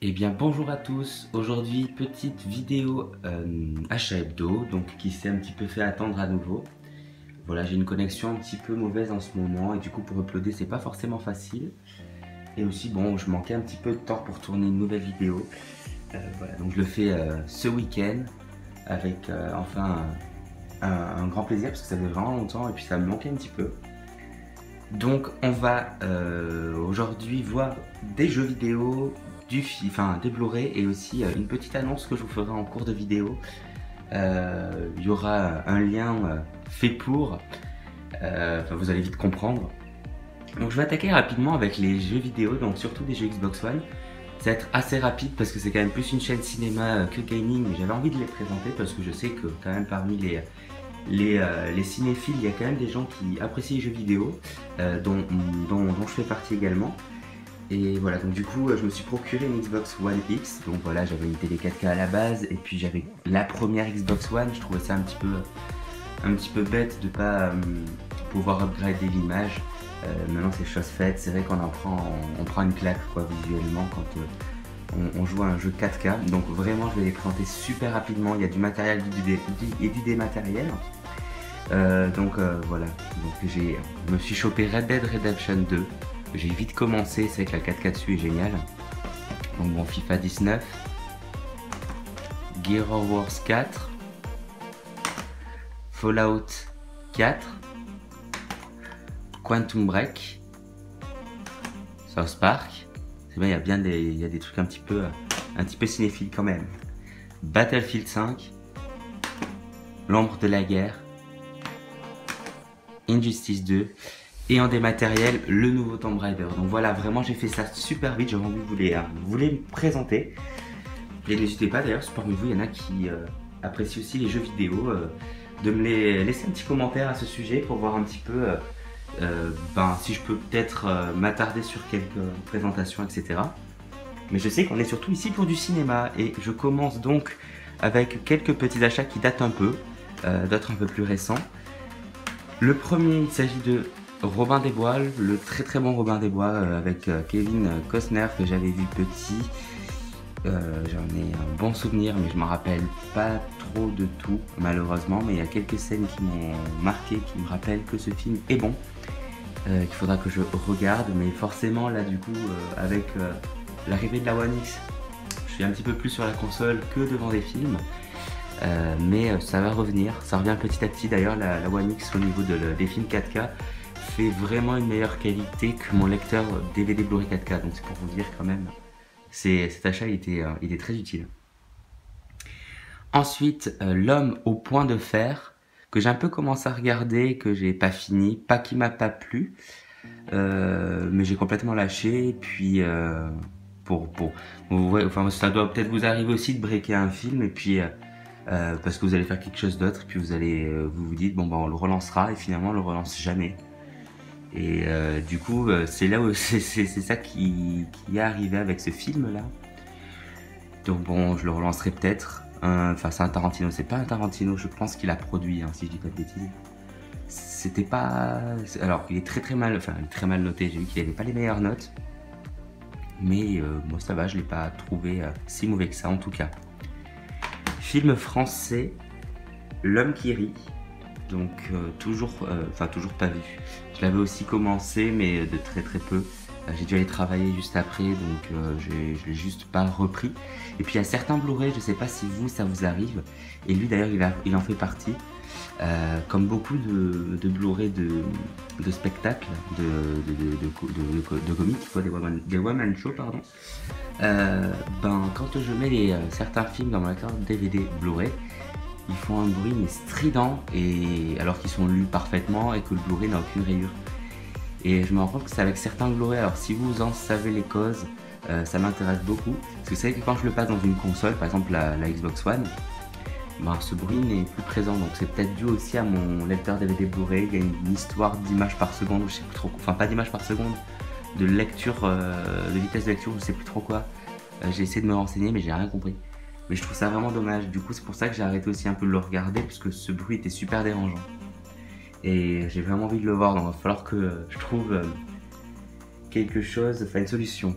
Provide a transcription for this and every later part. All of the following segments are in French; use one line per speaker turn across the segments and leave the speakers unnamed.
Eh bien bonjour à tous, aujourd'hui petite vidéo achat hebdo, donc qui s'est un petit peu fait attendre à nouveau. Voilà, j'ai une connexion un petit peu mauvaise en ce moment et du coup pour uploader c'est pas forcément facile. Et aussi bon, je manquais un petit peu de temps pour tourner une nouvelle vidéo. Voilà, donc je le fais ce week-end avec enfin un grand plaisir parce que ça fait vraiment longtemps et puis ça me manquait un petit peu. Donc on va aujourd'hui voir des jeux vidéo, des Blu-ray et aussi une petite annonce que je vous ferai en cours de vidéo. Il y aura un lien fait pour, vous allez vite comprendre. Donc je vais attaquer rapidement avec les jeux vidéo, donc surtout des jeux Xbox One. Ça va être assez rapide parce que c'est quand même plus une chaîne cinéma que gaming, mais j'avais envie de les présenter parce que je sais que quand même parmi les cinéphiles, il y a quand même des gens qui apprécient les jeux vidéo, dont je fais partie également. Et voilà, donc du coup, je me suis procuré une Xbox One X. Donc voilà, j'avais une télé 4K à la base, et puis j'avais la première Xbox One. Je trouvais ça un petit peu bête de pas pouvoir upgrader l'image. Maintenant, c'est chose faite. C'est vrai qu'on on prend une claque quoi, visuellement quand on joue à un jeu 4K. Donc vraiment, je vais les présenter super rapidement. Il y a du matériel et du dématériel. Voilà, donc je me suis chopé Red Dead Redemption 2. J'ai vite commencé, c'est vrai que la 4K dessus est géniale. Donc bon, FIFA 19, Gears of War 4, Fallout 4, Quantum Break, South Park. C'est bien, il y a des trucs un petit peu cinéphiles quand même. Battlefield 5, L'ombre de la guerre, Injustice 2 et en dématériel le nouveau Tomb Raider. Donc voilà, vraiment j'ai fait ça super vite, j'avais envie de vous les présenter. Et n'hésitez pas d'ailleurs, si parmi vous il y en a qui apprécient aussi les jeux vidéo, de me laisser un petit commentaire à ce sujet pour voir un petit peu si je peux peut-être m'attarder sur quelques présentations, etc. Mais je sais qu'on est surtout ici pour du cinéma et je commence donc avec quelques petits achats qui datent un peu, d'autres un peu plus récents. Le premier, il s'agit de Robin des Bois, le très bon Robin des Bois avec Kevin Costner que j'avais vu petit. J'en ai un bon souvenir, mais je me rappelle pas trop de tout malheureusement, mais il y a quelques scènes qui m'ont marqué, qui me rappellent que ce film est bon, qu'il faudra que je regarde, mais forcément là du coup avec l'arrivée de la One X, je suis un petit peu plus sur la console que devant des films. Mais ça va revenir, ça revient petit à petit. D'ailleurs la One X au niveau des films 4K fait vraiment une meilleure qualité que mon lecteur DVD Blu-ray 4K, donc c'est pour vous dire quand même, cet achat il était très utile. Ensuite, L'homme au point de fer, que j'ai un peu commencé à regarder, que j'ai pas fini, pas qui m'a pas plu, mais j'ai complètement lâché. Et puis ouais, enfin ça doit peut-être vous arriver aussi de breaker un film et puis parce que vous allez faire quelque chose d'autre, puis vous dites bon on le relancera et finalement on le relance jamais. Et du coup c'est là où c'est ça qui est arrivé avec ce film là. Donc bon, je le relancerai peut-être. Enfin c'est un Tarantino, c'est pas un Tarantino, je pense qu'il a produit, hein, si je dis pas de bêtises. C'était pas... Alors il est très mal, enfin il est très mal noté, j'ai vu qu'il avait pas les meilleures notes. Mais moi ça va, je l'ai pas trouvé si mauvais que ça en tout cas. Film français, L'homme qui rit, donc toujours pas vu. Je l'avais aussi commencé mais de très peu. J'ai dû aller travailler juste après, donc je l'ai juste pas repris. Et puis il y a certains Blu-ray, je sais pas si ça vous arrive, et lui d'ailleurs il en fait partie. Comme beaucoup de Blu-ray de spectacles, de comics, quoi, des one-man show, pardon. Quand je mets certains films dans ma carte DVD Blu-ray, ils font un bruit mais strident, et alors qu'ils sont lus parfaitement et que le Blu-ray n'a aucune rayure. Et je me rends compte que c'est avec certains Blu-ray, alors si vous en savez les causes, ça m'intéresse beaucoup. Parce que c'est vrai que quand je le passe dans une console, par exemple la Xbox One, ce bruit n'est plus présent, donc c'est peut-être dû aussi à mon lecteur DVD Blu-ray. Il y a une histoire d'images par seconde, je sais plus trop, enfin pas d'images par seconde, de lecture, de vitesse de lecture, je sais plus trop quoi. J'ai essayé de me renseigner mais j'ai rien compris. Mais je trouve ça vraiment dommage, du coup c'est pour ça que j'ai arrêté aussi un peu de le regarder, parce que ce bruit était super dérangeant. Et j'ai vraiment envie de le voir, donc il va falloir que je trouve quelque chose, enfin une solution.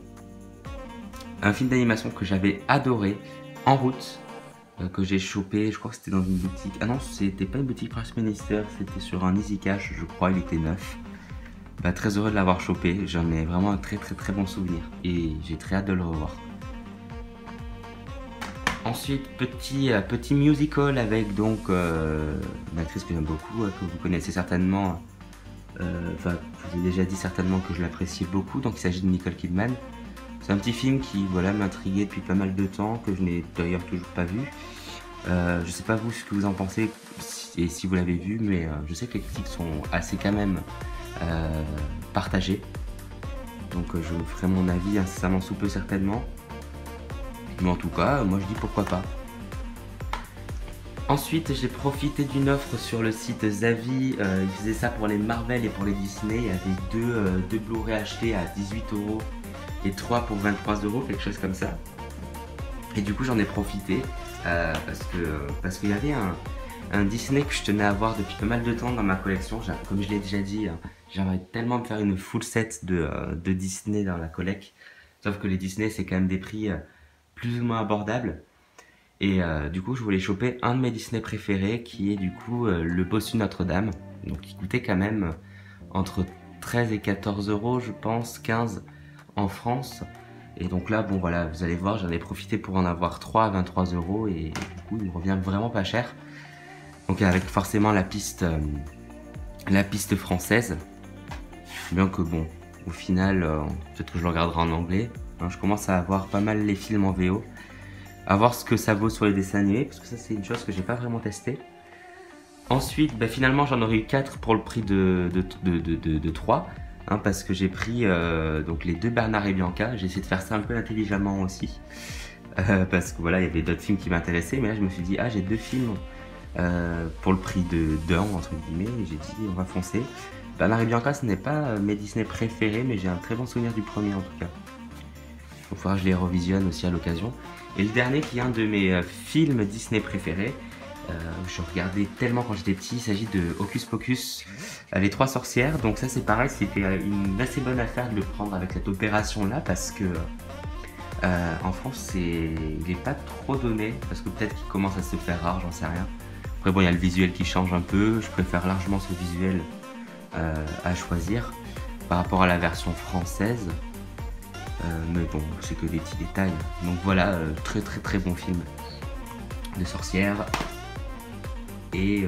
un film d'animation que j'avais adoré, En route, que j'ai chopé, je crois que c'était dans une boutique. Ah non, c'était pas une boutique Price Minister, c'était sur un Easy Cash, je crois, il était neuf. Bah, très heureux de l'avoir chopé, j'en ai vraiment un très bon souvenir et j'ai très hâte de le revoir. Ensuite, petit musical avec donc une actrice que j'aime beaucoup, que vous connaissez certainement. Enfin, je vous ai déjà dit certainement que je l'appréciais beaucoup, donc il s'agit de Nicole Kidman. C'est un petit film qui voilà, m'intriguait depuis pas mal de temps, que je n'ai d'ailleurs toujours pas vu. Je sais pas vous ce que vous en pensez et si vous l'avez vu, mais je sais que les critiques sont assez quand même partagées. Donc je ferai mon avis incessamment sous peu certainement. Mais en tout cas, moi je dis pourquoi pas. Ensuite, j'ai profité d'une offre sur le site Zavi. Ils faisaient ça pour les Marvel et pour les Disney. Il y avait deux Blu-ray achetés à 18 € et 3 pour 23 €, quelque chose comme ça. Et du coup, j'en ai profité parce qu'il y avait un Disney que je tenais à voir depuis pas mal de temps dans ma collection. Comme je l'ai déjà dit, j'aimerais tellement me faire une full set de Disney dans la collecte. Sauf que les Disney, c'est quand même des prix plus ou moins abordables. Et du coup, je voulais choper un de mes Disney préférés, qui est du coup Le Bossu Notre-Dame. Donc, qui coûtait quand même entre 13 et 14 €, je pense, 15 en France. Et donc là, bon voilà, vous allez voir, j'en ai profité pour en avoir 3 à 23 € et du coup, il me revient vraiment pas cher. Donc avec forcément la piste française. Bien que bon, au final, peut-être que je le regarderai en anglais. Hein, je commence à avoir pas mal les films en VO. À voir ce que ça vaut sur les dessins animés, parce que ça c'est une chose que j'ai pas vraiment testé. Ensuite, bah, finalement j'en aurais eu 4 pour le prix de 3. Hein, parce que j'ai pris donc les 2 Bernard et Bianca. J'ai essayé de faire ça un peu intelligemment aussi. Parce que voilà, il y avait d'autres films qui m'intéressaient. Mais là je me suis dit, ah j'ai 2 films pour le prix d'un entre guillemets. Et j'ai dit, on va foncer. Bernard et Bianca, ce n'est pas mes Disney préférés, mais j'ai un très bon souvenir du premier en tout cas. Il faudra que je les revisionne aussi à l'occasion. Et le dernier qui est un de mes films Disney préférés, je regardais tellement quand j'étais petit, il s'agit de Hocus Pocus, les 3 sorcières. Donc ça c'est pareil, c'était une assez bonne affaire de le prendre avec cette opération là, parce que en France il n'est pas trop donné, parce que peut-être qu'il commence à se faire rare, j'en sais rien. Après bon, il y a le visuel qui change un peu, je préfère largement ce visuel à choisir par rapport à la version française. Mais bon, c'est que des petits détails. Donc voilà, très bon film de sorcière. Et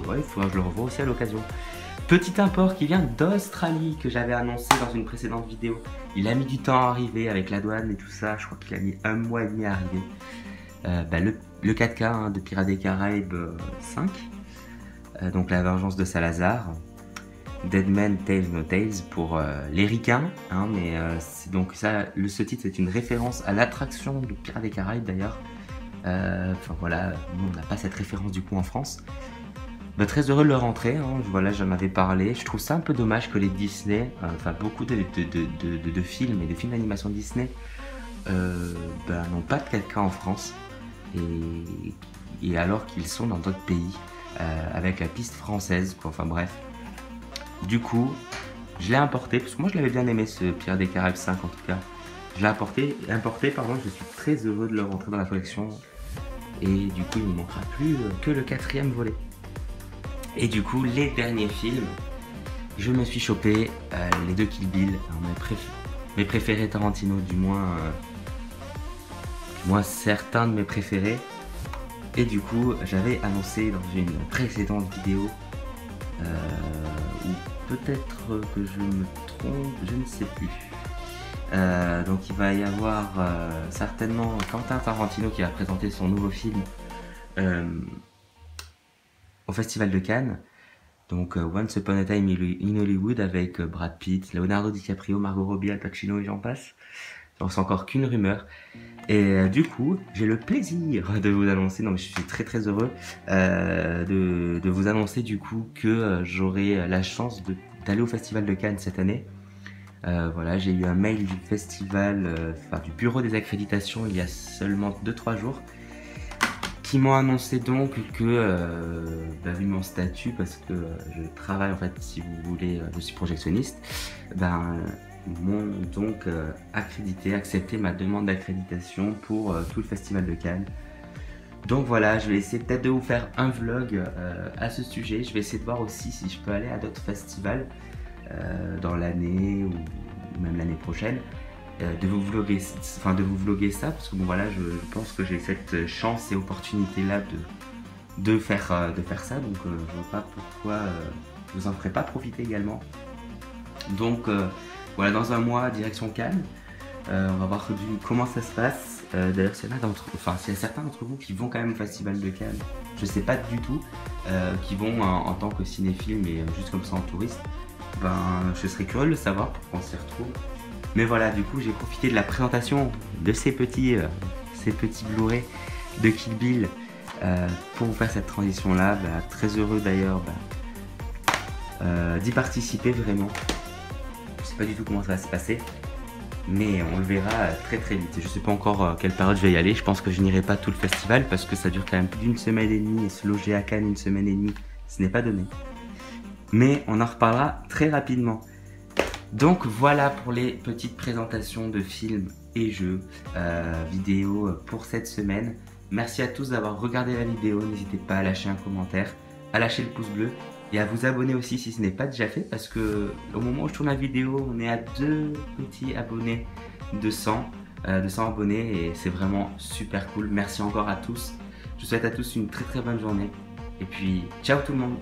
ouais, il faudra que je le revoie aussi à l'occasion. Petit import qui vient d'Australie, que j'avais annoncé dans une précédente vidéo. Il a mis du temps à arriver avec la douane et tout ça. Je crois qu'il a mis 1 mois et demi à arriver. Le 4K hein, de Pirates des Caraïbes 5. Donc la vengeance de Salazar. Dead Man Tales No Tales pour les ricains, hein, mais donc ça, ce titre c'est une référence à l'attraction de Pirates des Caraïbes d'ailleurs. Enfin voilà, nous on n'a pas cette référence du coup en France. Bah, très heureux de le rentrer, hein, voilà, j'en avais parlé. Je trouve ça un peu dommage que les Disney, enfin beaucoup de films et de films d'animation Disney n'ont pas de 4K en France, et alors qu'ils sont dans d'autres pays avec la piste française, quoi. Enfin bref. Du coup, je l'ai importé, parce que moi je l'avais bien aimé ce Pirates des Caraïbes 5 en tout cas. Je l'ai importé, pardon, je suis très heureux de le rentrer dans la collection. Et du coup, il ne manquera plus que le 4e volet. Et du coup, les derniers films, je me suis chopé les 2 Kill Bill, mes préférés Tarantino, du moins certains de mes préférés. Et du coup, j'avais annoncé dans une précédente vidéo ou peut-être que je me trompe, je ne sais plus. Donc il va y avoir certainement Quentin Tarantino qui va présenter son nouveau film au Festival de Cannes. Donc Once Upon a Time in Hollywood avec Brad Pitt, Leonardo DiCaprio, Margot Robbie, Al Pacino et j'en passe. C'est encore qu'une rumeur. Et du coup, j'ai le plaisir de vous annoncer, non mais je suis très heureux de vous annoncer du coup que j'aurai la chance d'aller au Festival de Cannes cette année. Voilà, j'ai eu un mail du festival, du bureau des accréditations il y a seulement 2-3 jours, qui m'ont annoncé donc que, vu mon statut, parce que je travaille en fait, si vous voulez, je suis projectionniste, m'ont donc accepté ma demande d'accréditation pour tout le festival de Cannes. Donc voilà, je vais essayer peut-être de vous faire un vlog à ce sujet. Je vais essayer de voir aussi si je peux aller à d'autres festivals dans l'année ou même l'année prochaine. De vous vlogger ça, parce que bon voilà, je pense que j'ai cette chance et opportunité là de faire ça, donc je vois pas pourquoi je vous en ferai pas profiter également. Donc voilà, dans un mois, direction Cannes, on va voir comment ça se passe. D'ailleurs, s'il y a certains d'entre vous qui vont quand même au festival de Cannes, je sais pas du tout, qui vont en tant que cinéphile, mais juste comme ça en touriste, ben je serais curieux de le savoir pour qu'on s'y retrouve. Mais voilà, du coup, j'ai profité de la présentation de ces petits Blu-ray de Kill Bill pour vous faire cette transition-là. Bah, très heureux d'ailleurs d'y participer vraiment. Je sais pas du tout comment ça va se passer, mais on le verra très très vite. Je sais pas encore quelle période je vais y aller. Je pense que je n'irai pas tout le festival parce que ça dure quand même plus d'une semaine et demie et se loger à Cannes une semaine et demie, ce n'est pas donné. Mais on en reparlera très rapidement. Donc voilà pour les petites présentations de films et jeux vidéo pour cette semaine. Merci à tous d'avoir regardé la vidéo. N'hésitez pas à lâcher un commentaire, à lâcher le pouce bleu et à vous abonner aussi si ce n'est pas déjà fait, parce que au moment où je tourne la vidéo, on est à 2 petits abonnés de 100 abonnés et c'est vraiment super cool. Merci encore à tous. Je vous souhaite à tous une très très bonne journée et puis ciao tout le monde.